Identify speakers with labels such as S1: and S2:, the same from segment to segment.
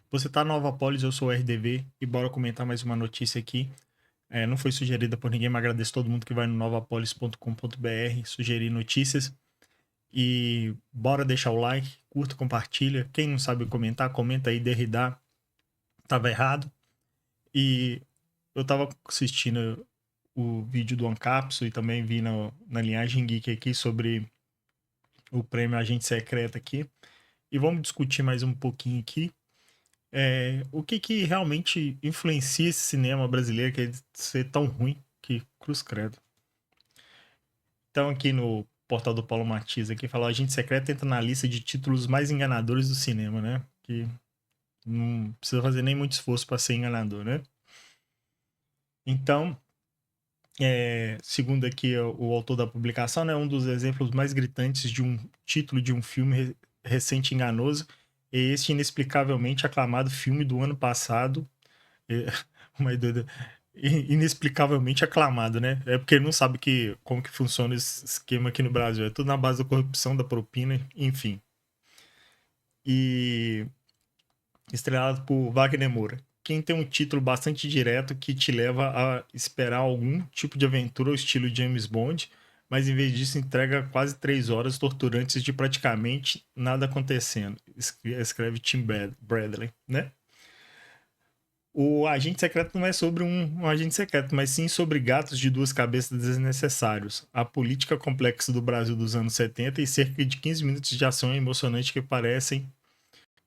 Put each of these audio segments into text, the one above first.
S1: Você tá no Novapolis, eu sou o RDV e bora comentar mais uma notícia aqui. Não foi sugerida por ninguém, mas agradeço todo mundo que vai no novapolis.com.br sugerir notícias. E bora deixar o like, curta, compartilha. Quem não sabe comentar, comenta aí, Derrida tava errado. E eu tava assistindo o vídeo do Ancapso e também vi na linhagem geek aqui sobre o prêmio Agente Secreto aqui. E vamos discutir mais um pouquinho aqui. O que realmente influencia esse cinema brasileiro que é de ser tão ruim que cruz credo. Então aqui no portal do Paulo Matias aqui fala: Agente Secreto entra na lista de títulos mais enganadores do cinema, né? Que não precisa fazer nem muito esforço para ser enganador, né? Então, segundo aqui o autor da publicação, né, um dos exemplos mais gritantes de um título de um filme recente enganoso é este inexplicavelmente aclamado filme do ano passado. Uma doida. Inexplicavelmente aclamado, né? É porque ele não sabe como que funciona esse esquema aqui no Brasil. É tudo na base da corrupção, da propina, enfim. E estrelado por Wagner Moura. Quem tem um título bastante direto que te leva a esperar algum tipo de aventura ao estilo James Bond, mas em vez disso entrega quase 3 horas torturantes de praticamente nada acontecendo. Escreve Tim Bradley, né? O agente secreto não é sobre um agente secreto, mas sim sobre gatos de duas cabeças desnecessários. A política complexa do Brasil dos anos 70 e cerca de 15 minutos de ação emocionante que parecem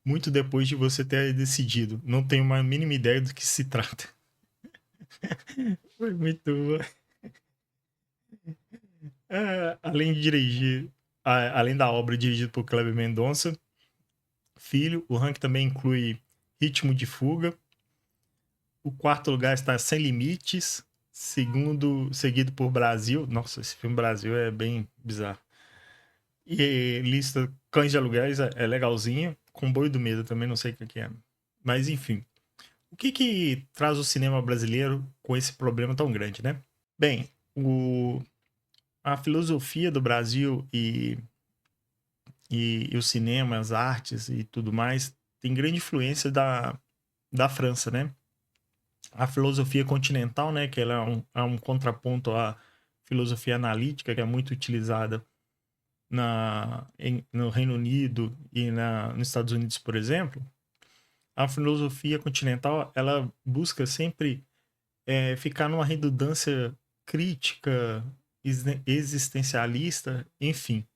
S1: muito depois de você ter decidido. Não tenho uma mínima ideia do que se trata. Foi muito bom. Além de dirigir, além da obra dirigida por Kleber Mendonça, filho, o ranking também inclui Ritmo de Fuga. O quarto lugar está Sem Limites, seguido por Brasil. Nossa, esse filme Brasil é bem bizarro. E lista Cães de Aluguéis é legalzinho. Comboio do Medo também não sei o que é. Mas enfim. O que traz o cinema brasileiro com esse problema tão grande, né? Bem, a filosofia do Brasil e o cinema, as artes e tudo mais tem grande influência da França, né? A filosofia continental, né, que ela é um contraponto à filosofia analítica, que é muito utilizada no Reino Unido e nos Estados Unidos, por exemplo. A filosofia continental, ela busca sempre ficar numa redundância crítica, existencialista, enfim,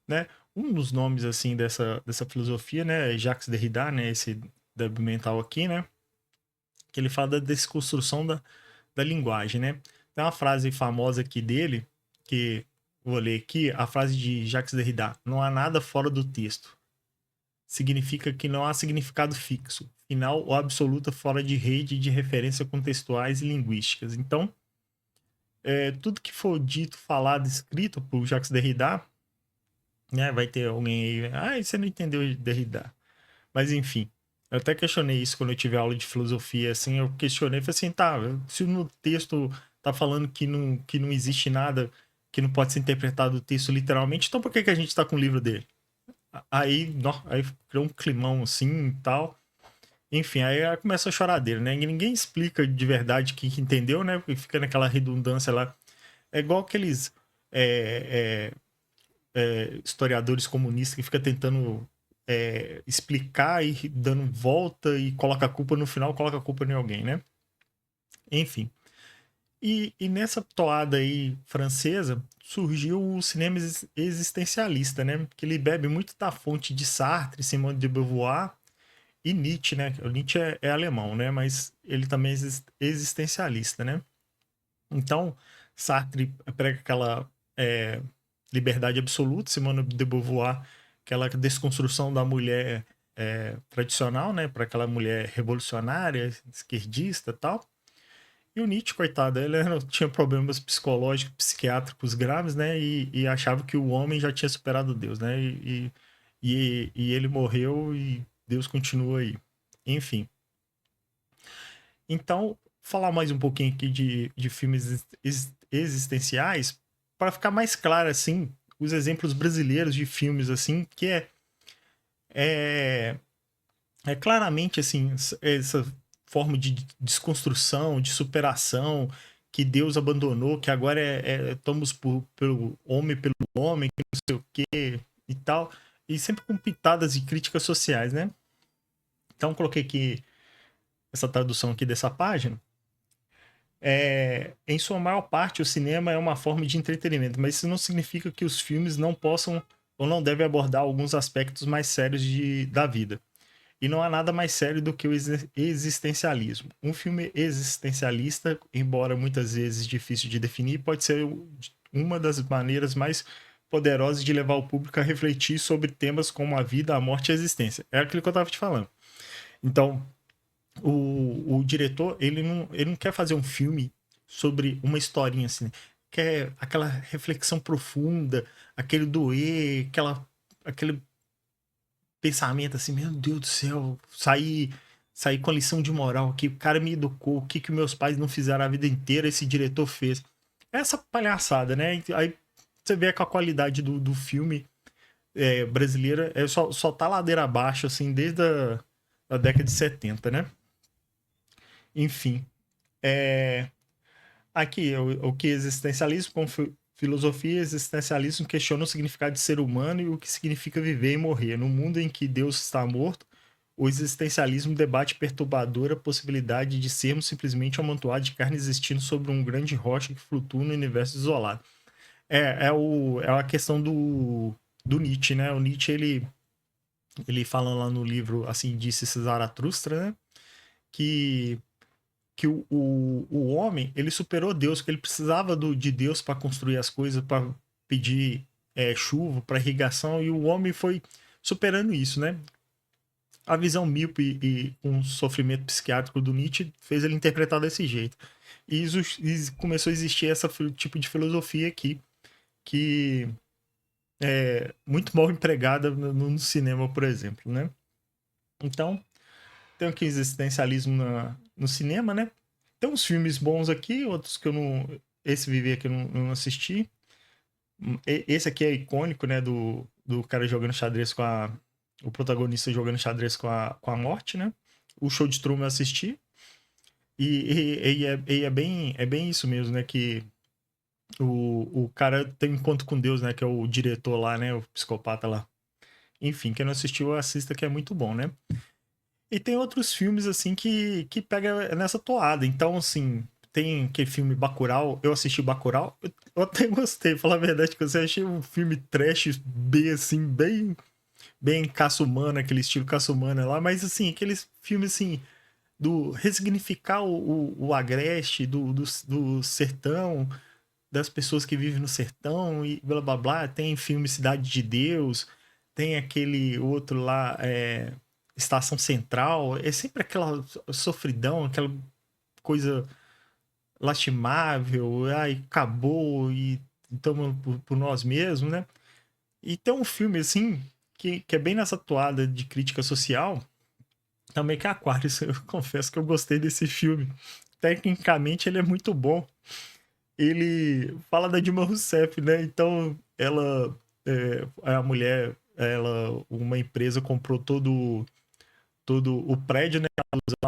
S1: né? Um dos nomes, assim, dessa filosofia, né, é Jacques Derrida, né, esse débil mental aqui, né, que ele fala da desconstrução da linguagem, né? Tem uma frase famosa aqui dele, que vou ler aqui, a frase de Jacques Derrida: não há nada fora do texto. Significa que não há significado fixo, final ou absoluta fora de rede de referência contextuais e linguísticas. Então, tudo que for dito, falado, escrito por Jacques Derrida, né, vai ter alguém aí, você não entendeu Derrida. Mas enfim, eu até questionei isso quando eu tive aula de filosofia, assim, eu questionei, falei assim, tá, se no texto tá falando que não existe nada que não pode ser interpretado o texto literalmente, então por que a gente tá com o livro dele? Aí criou um climão assim e tal. Enfim, aí começa a choradeira, né? E ninguém explica de verdade que entendeu, né? Porque fica naquela redundância lá. É igual aqueles é, historiadores comunistas que fica tentando explicar e dando volta e coloca a culpa no final, coloca a culpa em alguém, né? Enfim. E nessa toada aí francesa surgiu o cinema existencialista, né? Que ele bebe muito da fonte de Sartre, Simone de Beauvoir e Nietzsche, né? O Nietzsche é alemão, né? Mas ele também é existencialista, né? Então, Sartre prega aquela é, liberdade absoluta, Simone de Beauvoir, aquela desconstrução da mulher tradicional, né? Para aquela mulher revolucionária, esquerdista e tal. E o Nietzsche, coitado, tinha problemas psicológicos, psiquiátricos graves, né? E achava que o homem já tinha superado Deus, né? E ele morreu e Deus continua aí. Enfim. Então, falar mais um pouquinho aqui de filmes existenciais, para ficar mais claro, assim, os exemplos brasileiros de filmes, assim, que é É claramente, assim, essa forma de desconstrução, de superação, que Deus abandonou, que agora estamos pelo homem, que não sei o quê e tal. E sempre com pitadas de críticas sociais, né? Então, coloquei aqui essa tradução aqui dessa página. Em sua maior parte, o cinema é uma forma de entretenimento, mas isso não significa que os filmes não possam ou não devem abordar alguns aspectos mais sérios da vida. E não há nada mais sério do que o existencialismo. Um filme existencialista, embora muitas vezes difícil de definir, pode ser uma das maneiras mais poderosas de levar o público a refletir sobre temas como a vida, a morte e a existência. É aquilo que eu estava te falando. Então, o diretor, ele não quer fazer um filme sobre uma historinha assim, né? Quer aquela reflexão profunda, aquele doer, aquele pensamento assim, meu Deus do céu, sair com a lição de moral que o cara me educou, o que que meus pais não fizeram a vida inteira, esse diretor fez. Essa palhaçada, né? Aí você vê que a qualidade do filme brasileira só tá ladeira abaixo, assim, desde a década de 70, né? Enfim. É, aqui, o que é existencialismo, como filosofia, existencialismo questiona o significado de ser humano e o que significa viver e morrer. No mundo em que Deus está morto, o existencialismo debate perturbadora a possibilidade de sermos simplesmente um amontoado de carne existindo sobre um grande rocha que flutua no universo isolado. É a questão do Nietzsche, né? O Nietzsche, ele fala lá no livro, assim, disse Zaratustra, né? Que o homem, ele superou Deus, que ele precisava de Deus para construir as coisas, para pedir chuva, para irrigação, e o homem foi superando isso, né? A visão míope e um sofrimento psiquiátrico do Nietzsche fez ele interpretar desse jeito. E começou a existir esse tipo de filosofia aqui, que é muito mal empregada no cinema, por exemplo, né? Então, tem aqui existencialismo no cinema, né? Tem uns filmes bons aqui, outros que eu não. Esse Viver aqui eu não assisti. Esse aqui é icônico, né? Do cara jogando xadrez com a. O protagonista jogando xadrez com a morte, né? O Show de Truman eu assisti. E é bem isso mesmo, né? Que o cara tem um encontro com Deus, né? Que é o diretor lá, né? O psicopata lá. Enfim, quem não assistiu, assista que é muito bom, né? E tem outros filmes, assim, que pega nessa toada. Então, assim, tem aquele filme Bacurau. Eu assisti Bacurau. Eu até gostei, falar a verdade, que eu achei um filme trash B, assim, bem Caça-Humana, aquele estilo Caça-Humana lá. Mas, assim, aqueles filmes, assim, do ressignificar o agreste do sertão, das pessoas que vivem no sertão e blá blá blá. Tem filme Cidade de Deus, tem aquele outro lá, Estação Central. É sempre aquela sofridão, aquela coisa lastimável, ai, acabou e estamos por nós mesmos, né? E tem um filme assim que é bem nessa toada de crítica social, também que é Aquarius. Eu confesso que eu gostei desse filme. Tecnicamente ele é muito bom. Ele fala da Dilma Rousseff, né? Então, a mulher, uma empresa comprou todo o prédio, né?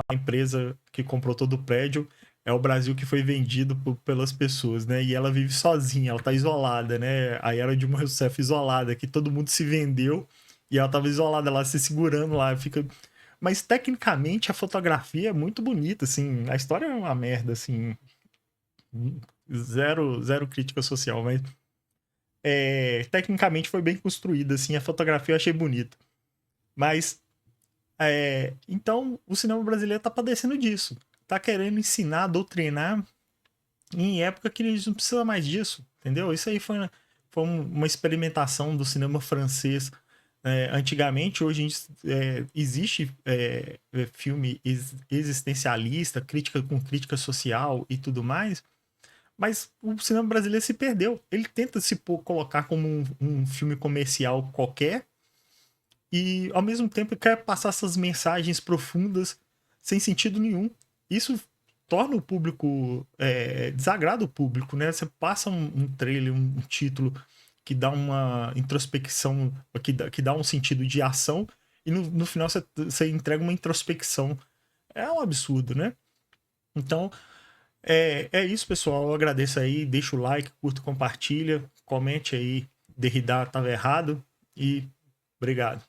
S1: A empresa que comprou todo o prédio é o Brasil que foi vendido pelas pessoas, né? E ela vive sozinha, ela tá isolada, né? Aí era a Dilma Rousseff isolada, que todo mundo se vendeu e ela tava isolada lá, se segurando lá, fica. Mas tecnicamente a fotografia é muito bonita, assim. A história é uma merda, assim. Zero crítica social, mas tecnicamente foi bem construída, assim, a fotografia eu achei bonita. Mas, então, o cinema brasileiro tá padecendo disso. Tá querendo ensinar, doutrinar em época que eles não precisam mais disso, entendeu? Isso aí foi uma experimentação do cinema francês antigamente. Hoje existe filme existencialista, crítica com crítica social e tudo mais, mas o cinema brasileiro se perdeu. Ele tenta colocar como um filme comercial qualquer e, ao mesmo tempo, quer passar essas mensagens profundas sem sentido nenhum. Isso torna o público. Desagrada o público, né? Você passa um trailer, um título que dá uma introspecção, que dá um sentido de ação, e no final você entrega uma introspecção. É um absurdo, né? Então, é isso, pessoal. Eu agradeço aí, deixa o like, curta, compartilha, comente aí, Derrida estava errado e obrigado.